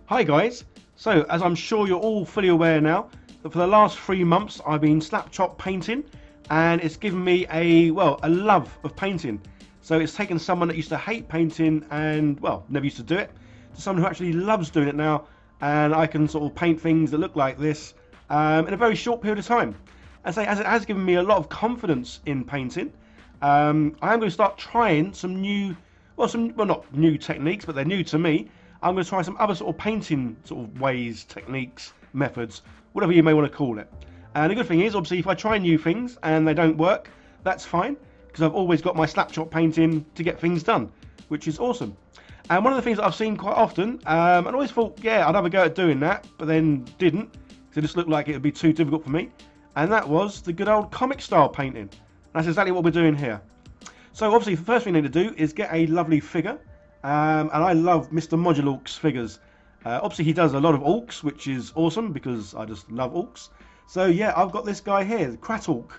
Hi guys, so as I'm sure you're all fully aware now, that for the last 3 months I've been slap chop painting, and it's given me a love of painting. So it's taken someone that used to hate painting and never used to do it, to someone who actually loves doing it now, and I can sort of paint things that look like this in a very short period of time. And so as it has given me a lot of confidence in painting, I am going to start trying some new, not new techniques, but they're new to me. I'm going to try some other sort of painting sort of ways, techniques, methods, whatever you may want to call it. And the good thing is, obviously, if I try new things and they don't work, that's fine, because I've always got my slap chop painting to get things done, which is awesome. And one of the things that I've seen quite often, I always thought, yeah, I'd have a go at doing that, but then didn't, because it just looked like it would be too difficult for me. And that was the good old comic style painting. And that's exactly what we're doing here. So obviously, the first thing you need to do is get a lovely figure. And I love Mr. Modulork's figures. Obviously, he does a lot of orcs, which is awesome because I just love orcs. So yeah, I've got this guy here, the Kratork.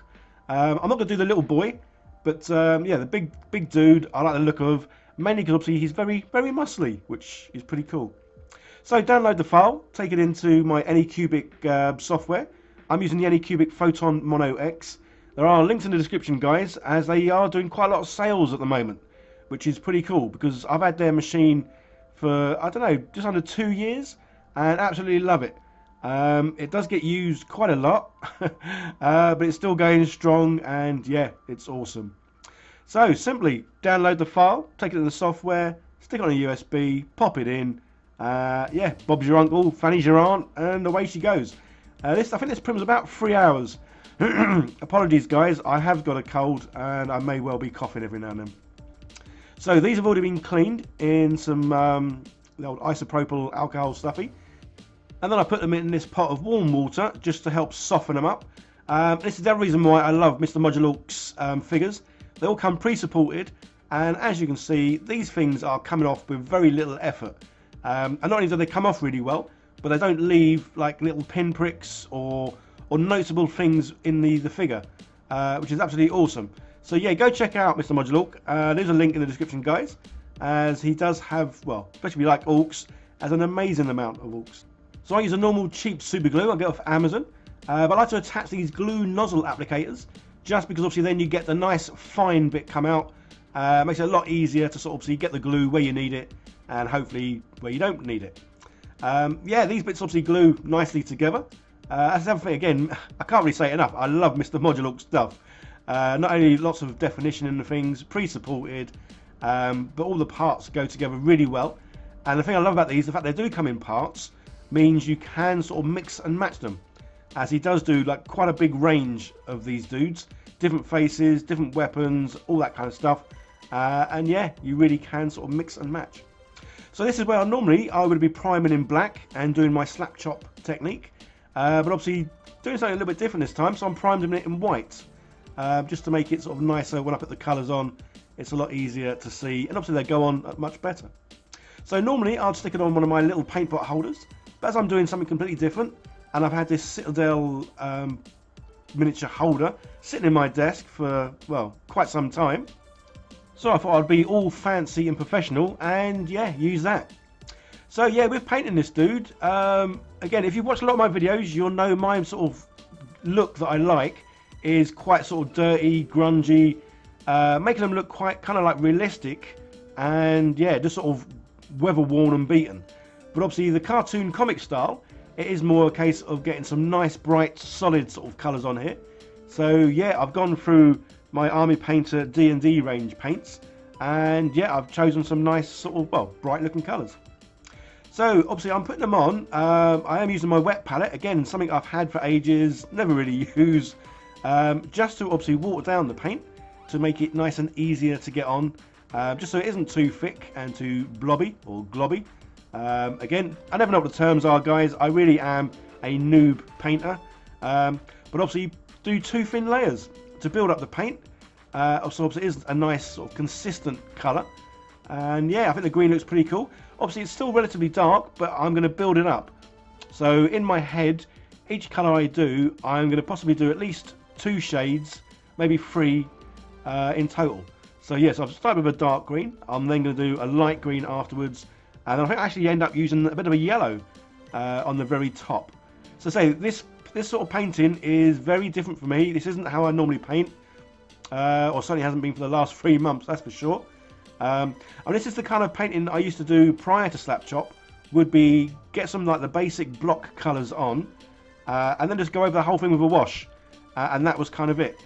I'm not going to do the little boy, but yeah, the big dude I like the look of, mainly because obviously he's very muscly, which is pretty cool. So download the file, take it into my Anycubic software. I'm using the Anycubic Photon Mono X. There are links in the description, guys, as they are doing quite a lot of sales at the moment, which is pretty cool because I've had their machine for, I don't know, just under 2 years and absolutely love it. It does get used quite a lot, but it's still going strong, and yeah, it's awesome. So simply download the file, take it to the software, stick it on a USB, pop it in. Yeah, Bob's your uncle, Fanny's your aunt, and away she goes. I think this prim was about 3 hours. Apologies, guys, I have got a cold and I may well be coughing every now and then. So these have already been cleaned in some the old isopropyl alcohol stuffy, and then I put them in this pot of warm water just to help soften them up. This is the reason why I love Mr. Modulork's figures. They all come pre-supported, and as you can see, these things are coming off with very little effort. And not only do they come off really well, but they don't leave like little pinpricks or noticeable things in the figure, which is absolutely awesome. So yeah, go check out Mr. Modulork. There's a link in the description, guys, as he does have, well, especially if you like orcs, has an amazing amount of orcs. So I use a normal cheap super glue I get off Amazon, but I like to attach these glue nozzle applicators, just because obviously then you get the nice fine bit come out. Makes it a lot easier to sort of obviously get the glue where you need it, and hopefully where you don't need it. Yeah, these bits obviously glue nicely together. That's the other thing, again, I can't really say it enough, I love Mr. Modulork stuff. Not only lots of definition in the things, pre-supported, but all the parts go together really well. And the thing I love about these, the fact they do come in parts, means you can sort of mix and match them, as he does do like quite a big range of these dudes, different faces, different weapons, all that kind of stuff. And yeah, you really can sort of mix and match. So this is where normally I would be priming in black and doing my slap chop technique, but obviously doing something a little bit different this time, so I'm priming it in white. Just to make it sort of nicer when I put the colours on, it's a lot easier to see, and obviously they go on much better. So normally I'd stick it on one of my little paint pot holders, but as I'm doing something completely different, and I've had this Citadel miniature holder sitting in my desk for, well, quite some time, so I thought I'd be all fancy and professional and yeah, use that. So yeah, with painting this dude, again, if you've watched a lot of my videos, you'll know my sort of look that I like is quite sort of dirty, grungy, making them look quite kind of like realistic, and yeah, just sort of weather worn and beaten. But obviously the cartoon comic style, it is more a case of getting some nice bright solid sort of colours on here. So yeah, I've gone through my Army Painter D&D range paints, and yeah, I've chosen some nice sort of, well, bright looking colours. So obviously I'm putting them on. I am using my wet palette, again something I've had for ages, never really used. Just to obviously water down the paint to make it nice and easier to get on, just so it isn't too thick and too blobby or globby. Again, I never know what the terms are, guys. I really am a noob painter, but obviously do 2 thin layers to build up the paint. So obviously it is a nice sort of consistent colour, and yeah, I think the green looks pretty cool. Obviously it's still relatively dark, but I'm going to build it up. So in my head, each colour I do, I'm going to possibly do at least 2 shades, maybe 3 in total. So yes, I've started with a dark green. I'm then going to do a light green afterwards, And I think I actually end up using a bit of a yellow on the very top. So say this sort of painting is very different for me. This isn't how I normally paint, or certainly hasn't been for the last 3 months, that's for sure. And this is the kind of painting I used to do prior to Slap Chop. Would be get some like the basic block colours on, and then just go over the whole thing with a wash, and that was kind of it.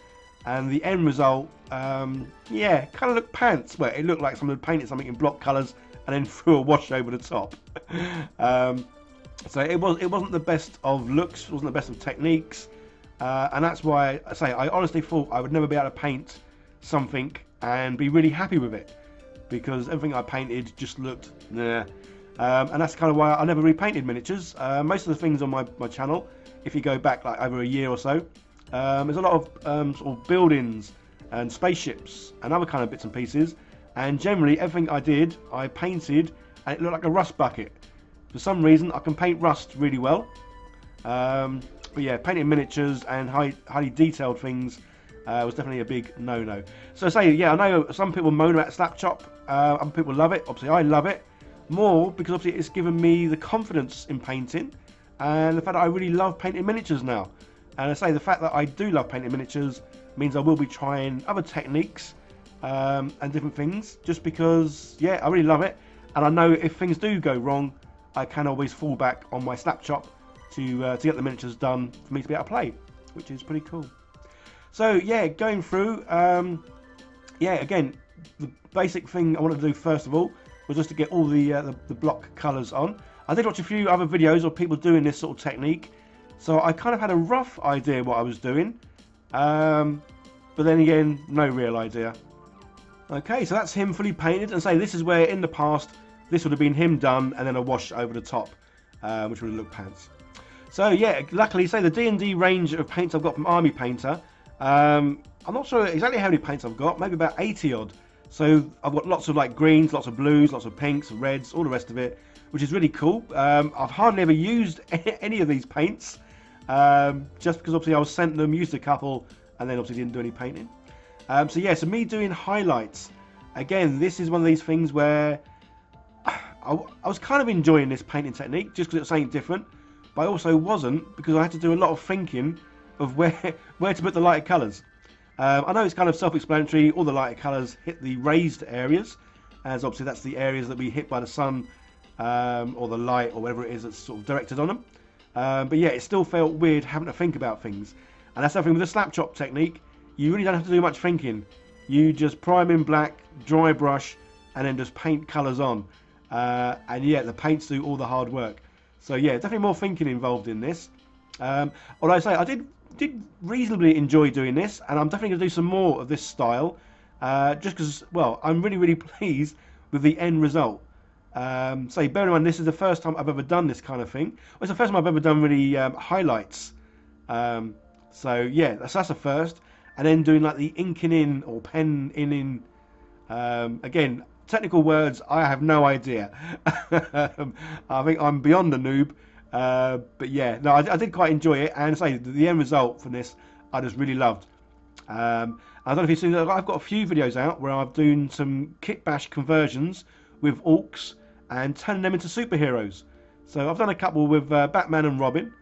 And the end result, yeah, kind of looked pants. Well, it looked like someone had painted something in block colours and then threw a wash over the top. So it wasn't the best of looks, it wasn't the best of techniques, and that's why I say I honestly thought I would never be able to paint something and be really happy with it, because everything I painted just looked nah. And that's kind of why I never repainted miniatures. Most of the things on my channel, if you go back like over a year or so, there's a lot of sort of buildings and spaceships and other kind of bits and pieces, and generally everything I did I painted and it looked like a rust bucket. For some reason I can paint rust really well, but yeah, painting miniatures and highly detailed things was definitely a big no-no. So say, yeah, I know some people moan about Slap Chop, other people love it. Obviously I love it more because obviously it's given me the confidence in painting and the fact that I really love painting miniatures now. And I say the fact that I do love painting miniatures means I will be trying other techniques and different things, just because, yeah, I really love it. And I know if things do go wrong, I can always fall back on my Slap Chop to get the miniatures done for me to be able to play, which is pretty cool. So yeah, going through, yeah, again, the basic thing I wanted to do first of all was just to get all the block colours on. I did watch a few other videos of people doing this sort of technique, so I kind of had a rough idea what I was doing, but then again, no real idea. Okay, so that's him fully painted, and say this is where in the past this would have been him done and then a wash over the top, which would have looked pants. So yeah, luckily, say the D&D range of paints I've got from Army Painter, I'm not sure exactly how many paints I've got, maybe about 80 odd. So I've got lots of like greens, lots of blues, lots of pinks, reds, all the rest of it, which is really cool. I've hardly ever used any of these paints, just because obviously I was sent them, used a couple, and then obviously didn't do any painting. So yeah, so me doing highlights, again, this is one of these things where I was kind of enjoying this painting technique just because it was something different, but I also wasn't, because I had to do a lot of thinking of where to put the lighter colours. I know it's kind of self-explanatory, all the lighter colours hit the raised areas, as obviously that's the areas that we hit by the sun, or the light, or whatever it is that's sort of directed on them. But yeah, it still felt weird having to think about things. And that's the thing with the Slap Chop technique, you really don't have to do much thinking. You just prime in black, dry brush, and then just paint colours on. And yeah, the paints do all the hard work. So yeah, definitely more thinking involved in this. Although I say I did reasonably enjoy doing this, and I'm definitely going to do some more of this style, just because, well, I'm really pleased with the end result. So bear in mind, this is the first time I've ever done this kind of thing. Well, it's the first time I've ever done really highlights. So yeah, that's a first. And then doing like the inking in or pen in. Again, technical words, I have no idea. I think I'm beyond the noob. But yeah, no, I did quite enjoy it, and say the end result from this I just really loved. I don't know if you've seen that, I've got a few videos out where I've done some kit bash conversions with orcs and turning them into superheroes. So I've done a couple with Batman and Robin,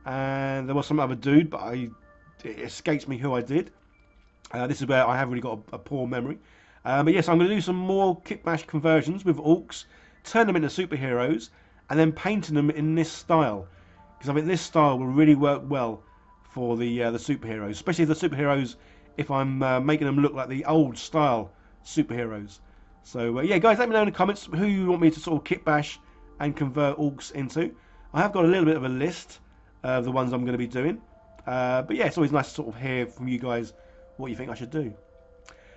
and there was some other dude, but it escapes me who I did. This is where I have really got a poor memory. But yes, I'm going to do some more kit bash conversions with orcs, turn them into superheroes, and then painting them in this style, because I think this style will really work well for the superheroes, especially the superheroes if I'm making them look like the old style superheroes. So yeah, guys, let me know in the comments who you want me to sort of kit bash and convert orcs into. I have got a little bit of a list of the ones I'm going to be doing, but yeah, it's always nice to sort of hear from you guys what you think I should do.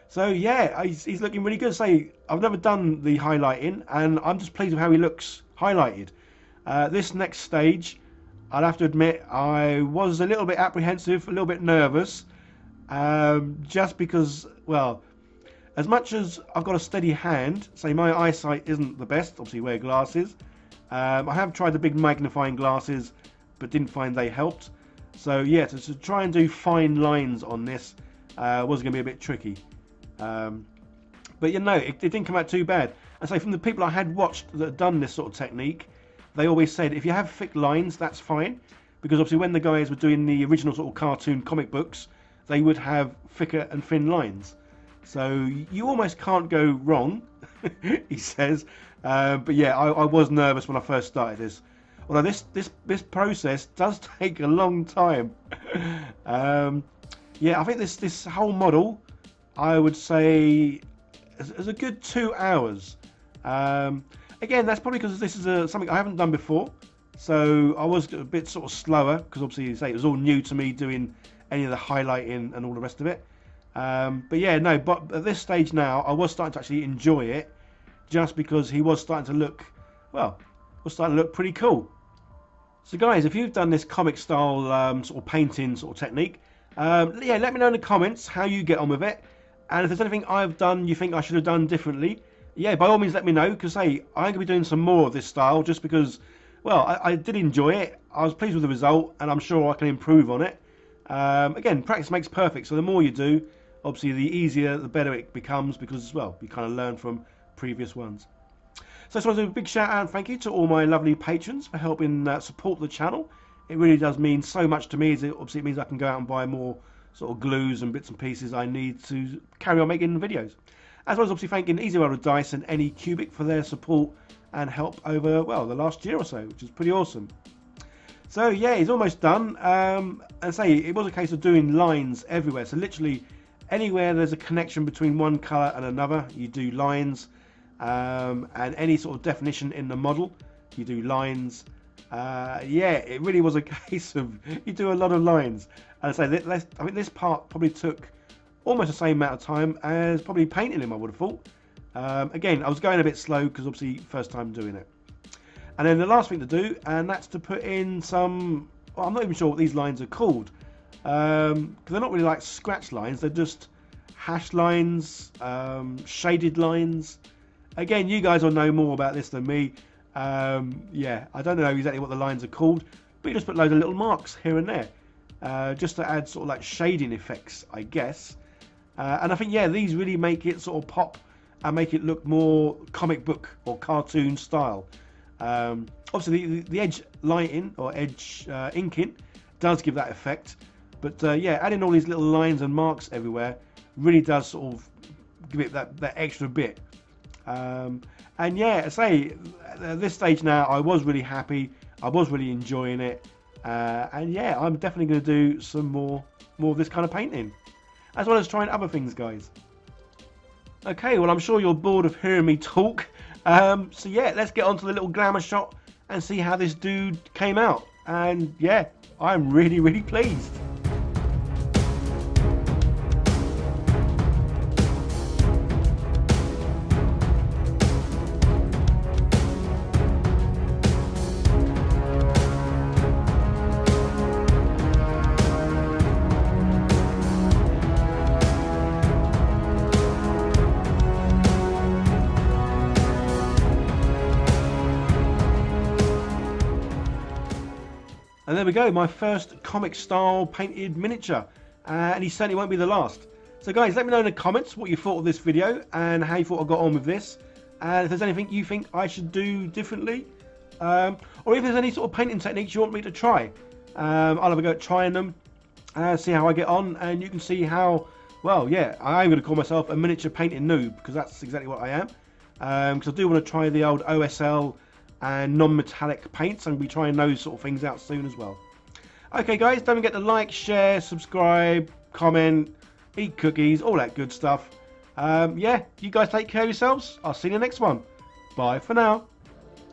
So yeah, he's looking really good. Say, I've never done the highlighting, and I'm just pleased with how he looks highlighted. This next stage, I'd have to admit, I was a little bit apprehensive, a little bit nervous, just because, well, as much as I've got a steady hand, say my eyesight isn't the best, obviously wear glasses. I have tried the big magnifying glasses, but didn't find they helped. So yeah, to try and do fine lines on this was going to be a bit tricky. But you know, it didn't come out too bad. And so from the people I had watched that had done this sort of technique, they always said if you have thick lines, that's fine. Because obviously when the guys were doing the original sort of cartoon comic books, they would have thicker and thin lines. So you almost can't go wrong, he says. But yeah, I was nervous when I first started this. Although this process does take a long time. Yeah, I think this whole model, I would say, is a good 2 hours. Again, that's probably because this is something I haven't done before. So I was a bit sort of slower because obviously you say it was all new to me doing any of the highlighting and all the rest of it. But yeah, no, but at this stage now, I was starting to actually enjoy it just because he was starting to look, well, was starting to look pretty cool. So guys, if you've done this comic style sort of painting sort of technique, yeah, let me know in the comments how you get on with it. And if there's anything I've done you think I should have done differently, yeah, by all means let me know, because hey, I'm going to be doing some more of this style just because, well, I did enjoy it. I was pleased with the result and I'm sure I can improve on it. Again, practice makes perfect, so the more you do, obviously the easier, the better it becomes, because, well, you kind of learn from previous ones. So I just want to do a big shout out and thank you to all my lovely patrons for helping support the channel. It really does mean so much to me, as obviously it means I can go out and buy more sort of glues and bits and pieces I need to carry on making videos. As well as obviously thanking Easy Roll of Dice and Anycubic for their support and help over, well, the last year or so, which is pretty awesome. So yeah, he's almost done. And say it was a case of doing lines everywhere. So literally anywhere there's a connection between one colour and another, you do lines. And any sort of definition in the model, you do lines. Yeah, it really was a case of you do a lot of lines. And I say, I think this part probably took almost the same amount of time as probably painting him, I would have thought. Again, I was going a bit slow because obviously first time doing it. And then the last thing to do, and that's to put in some, well, I'm not even sure what these lines are called, because they're not really like scratch lines, they're just hash lines, shaded lines. Again, you guys will know more about this than me. Yeah, I don't know exactly what the lines are called, but you just put loads of little marks here and there, just to add sort of like shading effects, I guess. And I think, yeah, these really make it sort of pop and make it look more comic book or cartoon style. Obviously the edge lighting or edge inking does give that effect, but yeah, adding all these little lines and marks everywhere really does sort of give it that extra bit. And yeah, I say at this stage now I was really happy, I was really enjoying it, and yeah, I'm definitely going to do some more of this kind of painting, as well as trying other things, guys. Okay, well, I'm sure you're bored of hearing me talk. So yeah, let's get on to the little glamour shot and see how this dude came out. And yeah, I'm really, really pleased. And there we go, my first comic style painted miniature, and he certainly won't be the last. So guys, let me know in the comments what you thought of this video and how you thought I got on with this, and if there's anything you think I should do differently, or if there's any sort of painting techniques you want me to try. I'll have a go at trying them, see how I get on, and you can see how, well, yeah, I'm going to call myself a miniature painting noob, because that's exactly what I am. Because I do want to try the old OSL and non-metallic paints, and we'll be trying those sort of things out soon as well. Okay guys, don't forget to like, share, subscribe, comment, eat cookies, all that good stuff. Yeah, you guys take care of yourselves. I'll see you in the next one. Bye for now.